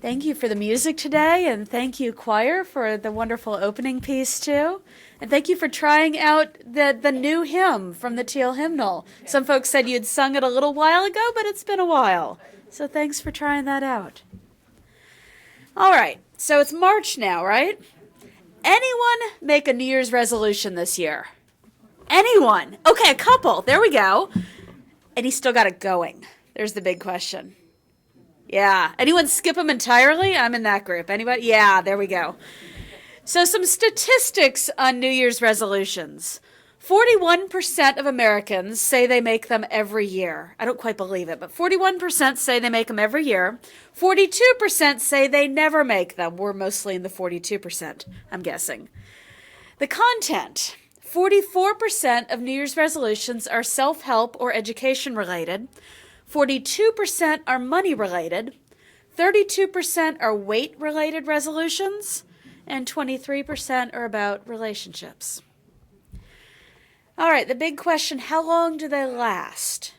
Thank you for the music today, and thank you, choir, for the wonderful opening piece, too. And thank you for trying out the new hymn from the Teal Hymnal. Some folks said you'd sung it a little while ago, but it's been a while. So thanks for trying that out. All right, so it's March now, right? Anyone make a New Year's resolution this year? Anyone? Okay, a couple. There we go. And he still got it going. There's the big question. Yeah. Anyone skip them entirely? I'm in that group. Anybody? Yeah, there we go. So some statistics on New Year's resolutions. 41% of Americans say they make them every year. I don't quite believe it, but 41% say they make them every year. 42% say they never make them. We're mostly in the 42%, I'm guessing. The content. 44% of New Year's resolutions are self-help or education related. 42% are money-related, 32% are weight-related resolutions, and 23% are about relationships. All right, the big question, how long do they last?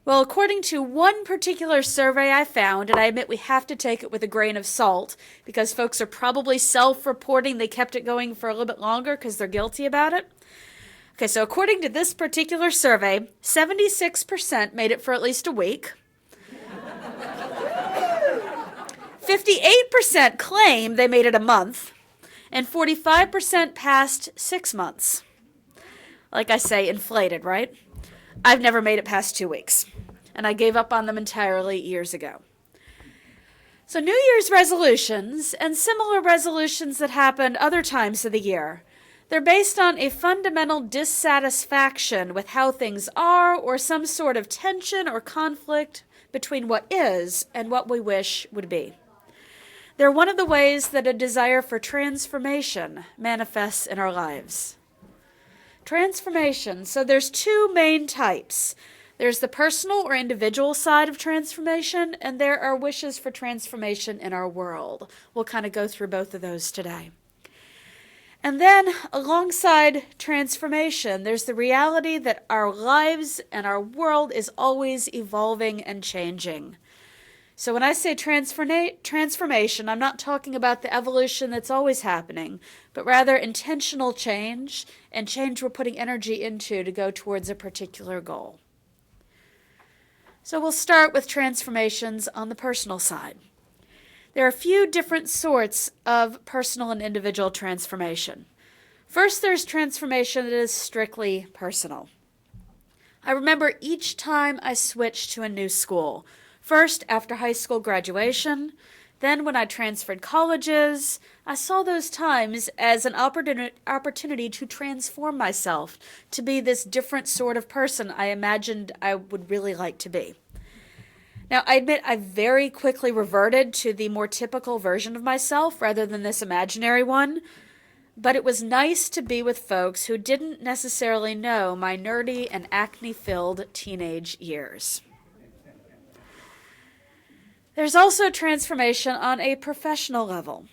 Well, according to one particular survey I found, and I admit we have to take it with a grain of salt, because folks are probably self-reporting they kept it going for a little bit longer because they're guilty about it. Okay, so according to this particular survey, 76% made it for at least a week. 58% claim they made it a month. And 45% passed 6 months. Like I say, inflated, right? I've never made it past 2 weeks. And I gave up on them entirely years ago. So New Year's resolutions and similar resolutions that happened other times of the year, they're based on a fundamental dissatisfaction with how things are or some sort of tension or conflict between what is and what we wish would be. They're one of the ways that a desire for transformation manifests in our lives. Transformation. So there's two main types. There's the personal or individual side of transformation, and there are wishes for transformation in our world. We'll kind of go through both of those today. And then, alongside transformation, there's the reality that our lives and our world is always evolving and changing. So when I say transformation, I'm not talking about the evolution that's always happening, but rather intentional change and change we're putting energy into to go towards a particular goal. So we'll start with transformations on the personal side. There are a few different sorts of personal and individual transformation. First, there's transformation that is strictly personal. I remember each time I switched to a new school, first after high school graduation, then when I transferred colleges, I saw those times as an opportunity to transform myself to be this different sort of person I imagined I would really like to be. Now, I admit I very quickly reverted to the more typical version of myself rather than this imaginary one, but it was nice to be with folks who didn't necessarily know my nerdy and acne-filled teenage years. There's also transformation on a professional level.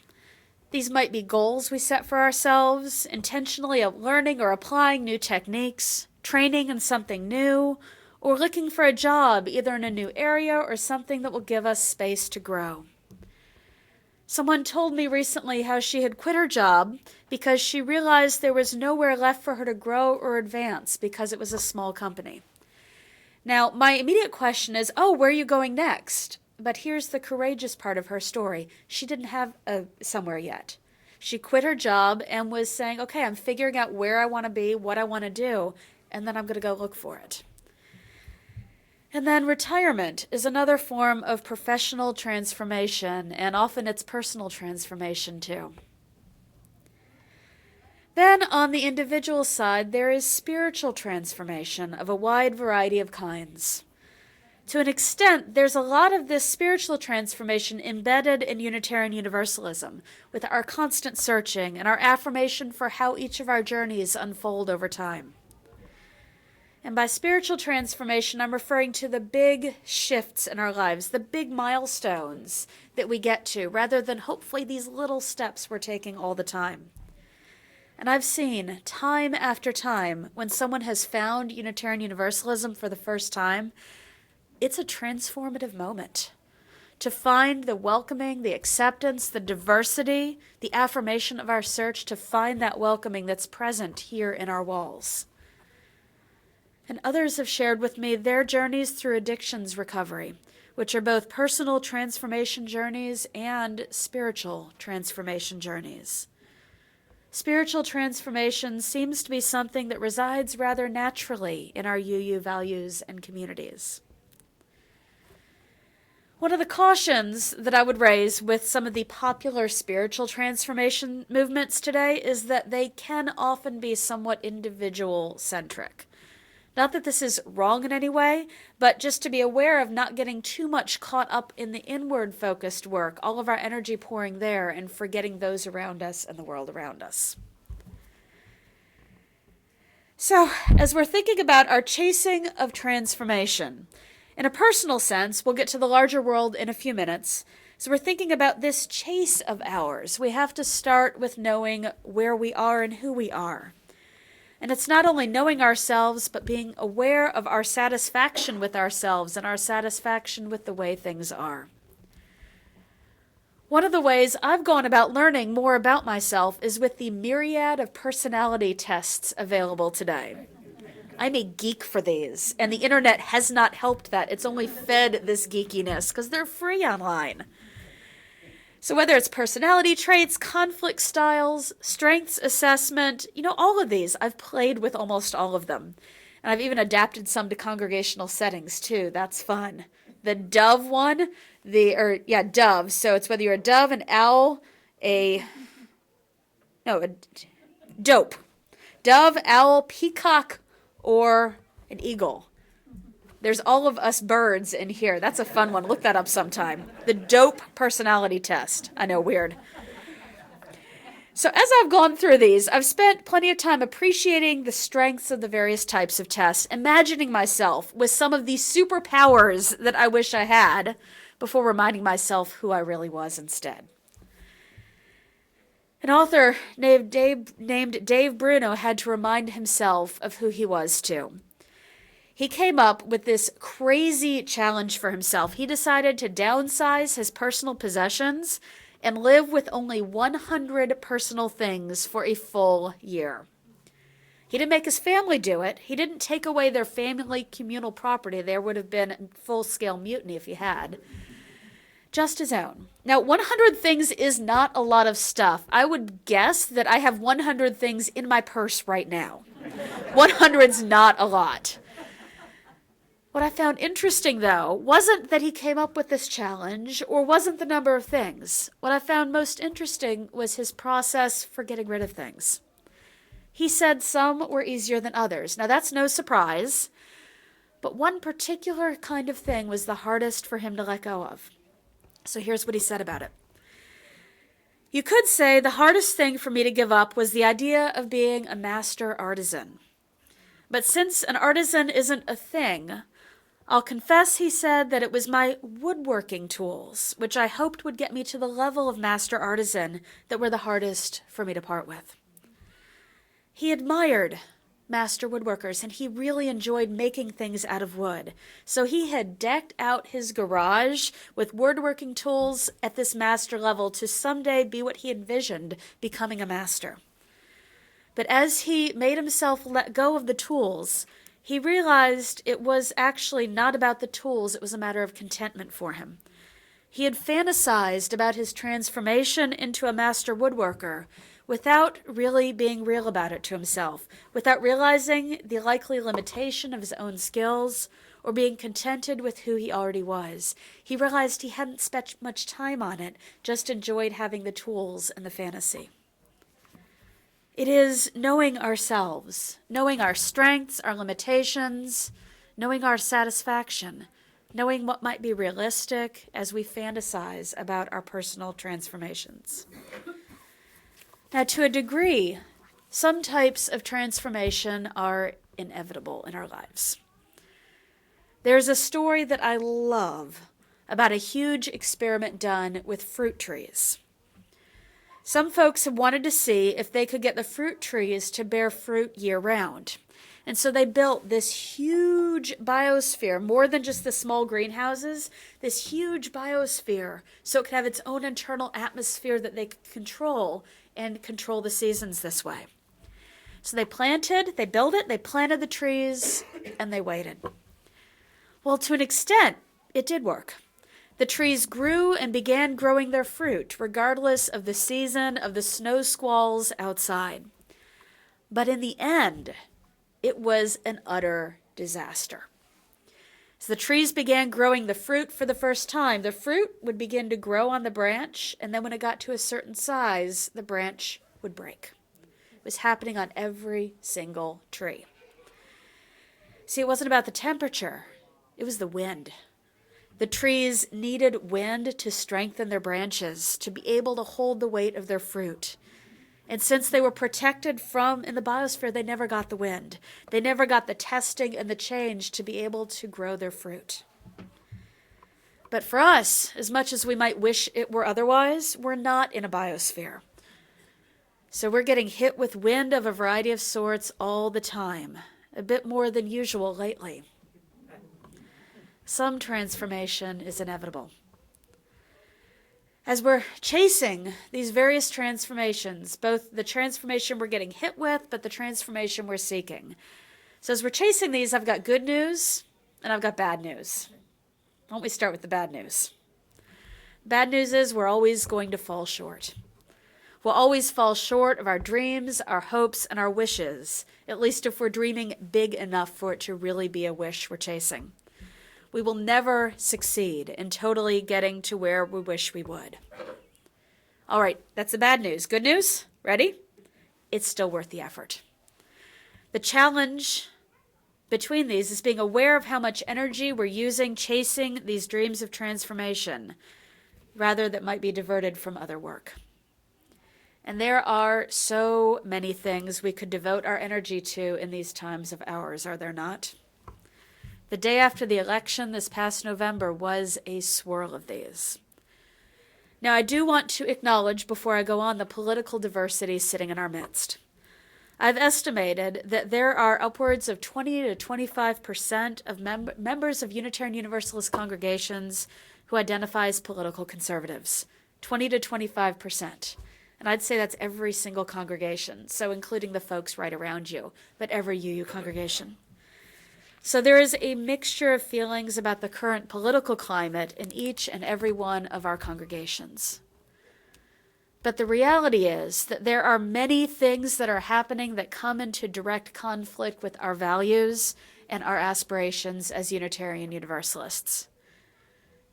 These might be goals we set for ourselves, intentionally learning or applying new techniques, training in something new, or looking for a job either in a new area or something that will give us space to grow. Someone told me recently how she had quit her job because she realized there was nowhere left for her to grow or advance because it was a small company. Now, my immediate question is, where are you going next? But here's the courageous part of her story. She didn't have somewhere yet. She quit her job and was saying, okay, I'm figuring out where I want to be, what I want to do, and then I'm going to go look for it. And then retirement is another form of professional transformation, and often it's personal transformation too. Then on the individual side, there is spiritual transformation of a wide variety of kinds. To an extent, there's a lot of this spiritual transformation embedded in Unitarian Universalism, with our constant searching and our affirmation for how each of our journeys unfold over time. And by spiritual transformation, I'm referring to the big shifts in our lives, the big milestones that we get to, rather than hopefully these little steps we're taking all the time. And I've seen time after time when someone has found Unitarian Universalism for the first time, it's a transformative moment. to find the welcoming, the acceptance, the diversity, the affirmation of our search, to find that welcoming that's present here in our walls. And others have shared with me their journeys through addictions recovery, which are both personal transformation journeys and spiritual transformation journeys. Spiritual transformation seems to be something that resides rather naturally in our UU values and communities. One of the cautions that I would raise with some of the popular spiritual transformation movements today is that they can often be somewhat individual-centric. Not that this is wrong in any way, but just to be aware of not getting too much caught up in the inward-focused work, all of our energy pouring there and forgetting those around us and the world around us. So, as we're thinking about our chasing of transformation, in a personal sense, we'll get to the larger world in a few minutes. So we're thinking about this chase of ours. We have to start with knowing where we are and who we are. And it's not only knowing ourselves, but being aware of our satisfaction with ourselves and our satisfaction with the way things are. One of the ways I've gone about learning more about myself is with the myriad of personality tests available today. I'm a geek for these, and the internet has not helped that. It's only fed this geekiness because they're free online. So whether it's personality traits, conflict styles, strengths assessment, all of these, I've played with almost all of them. And I've even adapted some to congregational settings too. That's fun. The dove one, dove. So it's whether you're a dove, an owl, a dope. Dove, owl, peacock, or an eagle. There's all of us birds in here. That's a fun one. Look that up sometime. The dope personality test. I know, weird. So as I've gone through these, I've spent plenty of time appreciating the strengths of the various types of tests, imagining myself with some of these superpowers that I wish I had, before reminding myself who I really was instead. An author named Dave Bruno had to remind himself of who he was too. He came up with this crazy challenge for himself. He decided to downsize his personal possessions and live with only 100 personal things for a full year. He didn't make his family do it. He didn't take away their family communal property. There would have been full-scale mutiny if he had. Just his own. Now, 100 things is not a lot of stuff. I would guess that I have 100 things in my purse right now. 100's not a lot. What I found interesting, though, wasn't that he came up with this challenge, or wasn't the number of things. What I found most interesting was his process for getting rid of things. He said some were easier than others. Now, that's no surprise, but one particular kind of thing was the hardest for him to let go of. So here's what he said about it. You could say the hardest thing for me to give up was the idea of being a master artisan. But since an artisan isn't a thing, I'll confess, he said, that it was my woodworking tools, which I hoped would get me to the level of master artisan, that were the hardest for me to part with. He admired master woodworkers, and he really enjoyed making things out of wood. So he had decked out his garage with woodworking tools at this master level to someday be what he envisioned becoming a master. But as he made himself let go of the tools, he realized it was actually not about the tools, it was a matter of contentment for him. He had fantasized about his transformation into a master woodworker without really being real about it to himself, without realizing the likely limitation of his own skills or being contented with who he already was. He realized he hadn't spent much time on it, just enjoyed having the tools and the fantasy. It is knowing ourselves, knowing our strengths, our limitations, knowing our satisfaction, knowing what might be realistic as we fantasize about our personal transformations. Now, to a degree, some types of transformation are inevitable in our lives. There's a story that I love about a huge experiment done with fruit trees. Some folks have wanted to see if they could get the fruit trees to bear fruit year-round. And so they built this huge biosphere, more than just the small greenhouses, this huge biosphere, so it could have its own internal atmosphere that they could control and control the seasons this way. So they built it, they planted the trees, and they waited. Well, to an extent, it did work. The trees grew and began growing their fruit, regardless of the season of the snow squalls outside. But in the end, it was an utter disaster. As the trees began growing the fruit for the first time, the fruit would begin to grow on the branch, and then when it got to a certain size, the branch would break. It was happening on every single tree. See, it wasn't about the temperature, it was the wind. The trees needed wind to strengthen their branches, to be able to hold the weight of their fruit. And since they were protected in the biosphere, they never got the wind. They never got the testing and the change to be able to grow their fruit. But for us, as much as we might wish it were otherwise, we're not in a biosphere. So we're getting hit with wind of a variety of sorts all the time, a bit more than usual lately. Some transformation is inevitable. As we're chasing these various transformations, both the transformation we're getting hit with, but the transformation we're seeking. So as we're chasing these, I've got good news and I've got bad news. Why don't we start with the bad news? Bad news is we're always going to fall short. We'll always fall short of our dreams, our hopes, and our wishes, at least if we're dreaming big enough for it to really be a wish we're chasing. We will never succeed in totally getting to where we wish we would. All right, that's the bad news. Good news? Ready? It's still worth the effort. The challenge between these is being aware of how much energy we're using chasing these dreams of transformation, rather that might be diverted from other work. And there are so many things we could devote our energy to in these times of ours, are there not? The day after the election this past November was a swirl of these. Now, I do want to acknowledge, before I go on, the political diversity sitting in our midst. I've estimated that there are upwards of 20 to 25% of members of Unitarian Universalist congregations who identify as political conservatives. 20 to 25%. And I'd say that's every single congregation, so including the folks right around you, but every UU congregation. So there is a mixture of feelings about the current political climate in each and every one of our congregations. But the reality is that there are many things that are happening that come into direct conflict with our values and our aspirations as Unitarian Universalists.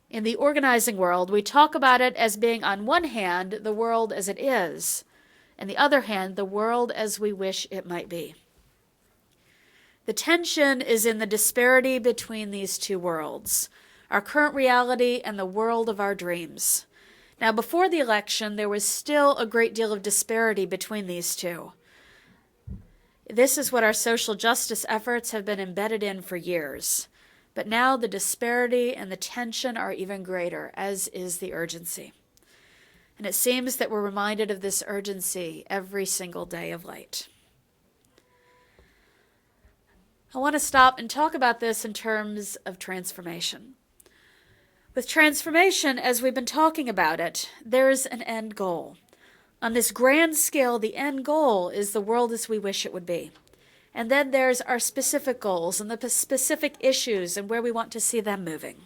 In the organizing world, we talk about it as being, on one hand, the world as it is, and the other hand, the world as we wish it might be. The tension is in the disparity between these two worlds, our current reality and the world of our dreams. Now, before the election, there was still a great deal of disparity between these two. This is what our social justice efforts have been embedded in for years. But now the disparity and the tension are even greater, as is the urgency. And it seems that we're reminded of this urgency every single day of late. I want to stop and talk about this in terms of transformation. With transformation, as we've been talking about it, there's an end goal. On this grand scale, the end goal is the world as we wish it would be. And then there's our specific goals and the specific issues and where we want to see them moving.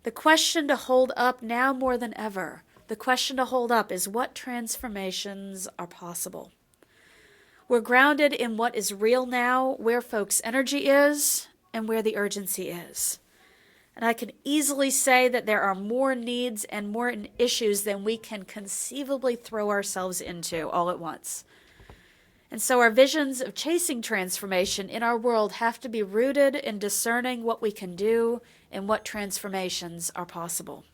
The question to hold up now more than ever, the question to hold up is what transformations are possible. We're grounded in what is real now, where folks' energy is, and where the urgency is. And I can easily say that there are more needs and more issues than we can conceivably throw ourselves into all at once. And so our visions of chasing transformation in our world have to be rooted in discerning what we can do and what transformations are possible.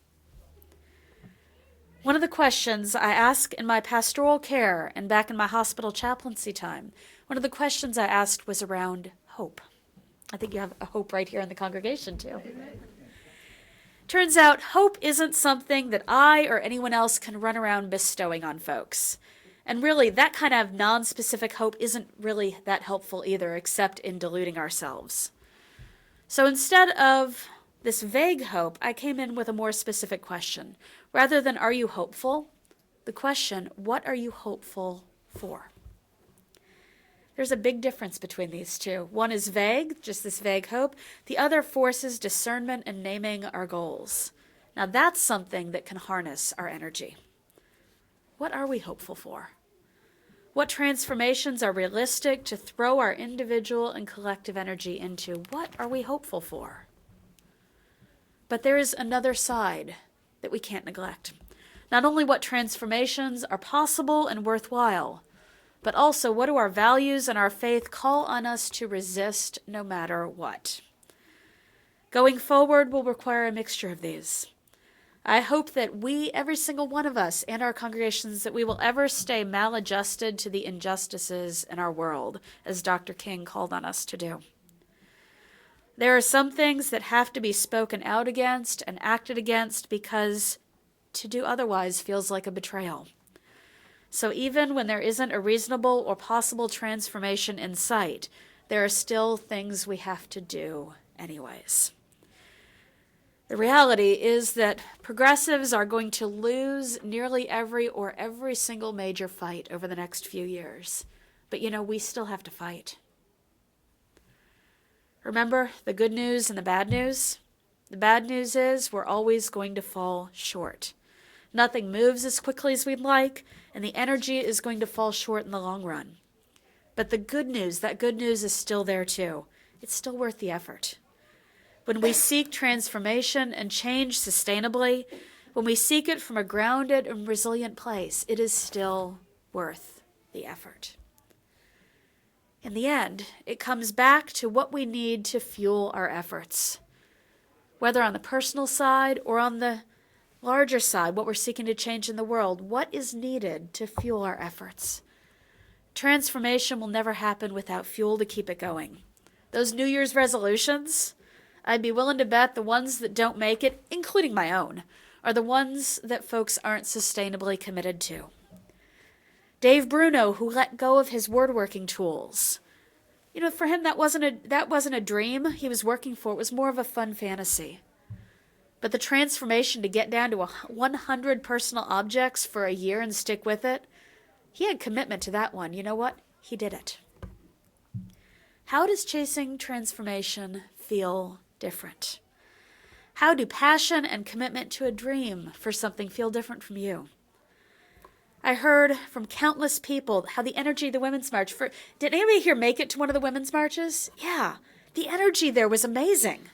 One of the questions I ask in my pastoral care and back in my hospital chaplaincy time, one of the questions I asked was around hope. I think you have a hope right here in the congregation too. Turns out hope isn't something that I or anyone else can run around bestowing on folks. And really, that kind of non-specific hope isn't really that helpful either, except in deluding ourselves. So instead of this vague hope, I came in with a more specific question. Rather than, are you hopeful? The question, what are you hopeful for? There's a big difference between these two. One is vague, just this vague hope. The other forces discernment and naming our goals. Now that's something that can harness our energy. What are we hopeful for? What transformations are realistic to throw our individual and collective energy into? What are we hopeful for? But there is another side that we can't neglect. Not only what transformations are possible and worthwhile, but also what do our values and our faith call on us to resist no matter what? Going forward will require a mixture of these. I hope that we, every single one of us and our congregations, that we will ever stay maladjusted to the injustices in our world, as Dr. King called on us to do. There are some things that have to be spoken out against and acted against because to do otherwise feels like a betrayal. So even when there isn't a reasonable or possible transformation in sight, there are still things we have to do anyways. The reality is that progressives are going to lose nearly every single major fight over the next few years. But we still have to fight. Remember the good news and the bad news? The bad news is we're always going to fall short. Nothing moves as quickly as we'd like, and the energy is going to fall short in the long run. But the good news, that good news is still there too. It's still worth the effort. When we seek transformation and change sustainably, when we seek it from a grounded and resilient place, it is still worth the effort. In the end, it comes back to what we need to fuel our efforts. Whether on the personal side or on the larger side, what we're seeking to change in the world, what is needed to fuel our efforts? Transformation will never happen without fuel to keep it going. Those New Year's resolutions, I'd be willing to bet the ones that don't make it, including my own, are the ones that folks aren't sustainably committed to. Dave Bruno, who let go of his word-working tools, for him that wasn't a dream he was working for. It was more of a fun fantasy. But the transformation to get down to 100 personal objects for a year and stick with it, he had commitment to that one. You know what? He did it. How does chasing transformation feel different? How do passion and commitment to a dream for something feel different from you? I heard from countless people how the energy of the Women's March... Did anybody here make it to one of the Women's Marches? Yeah, the energy there was amazing.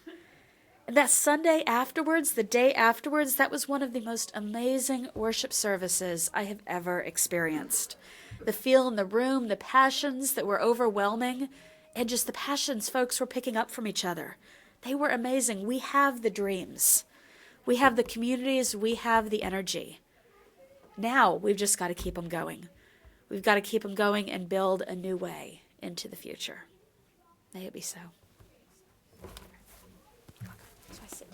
And that Sunday afterwards, the day afterwards, that was one of the most amazing worship services I have ever experienced. The feel in the room, the passions that were overwhelming, and just the passions folks were picking up from each other. They were amazing. We have the dreams. We have the communities. We have the energy. Now we've just got to keep them going. We've got to keep them going and build a new way into the future. May it be so. So I sit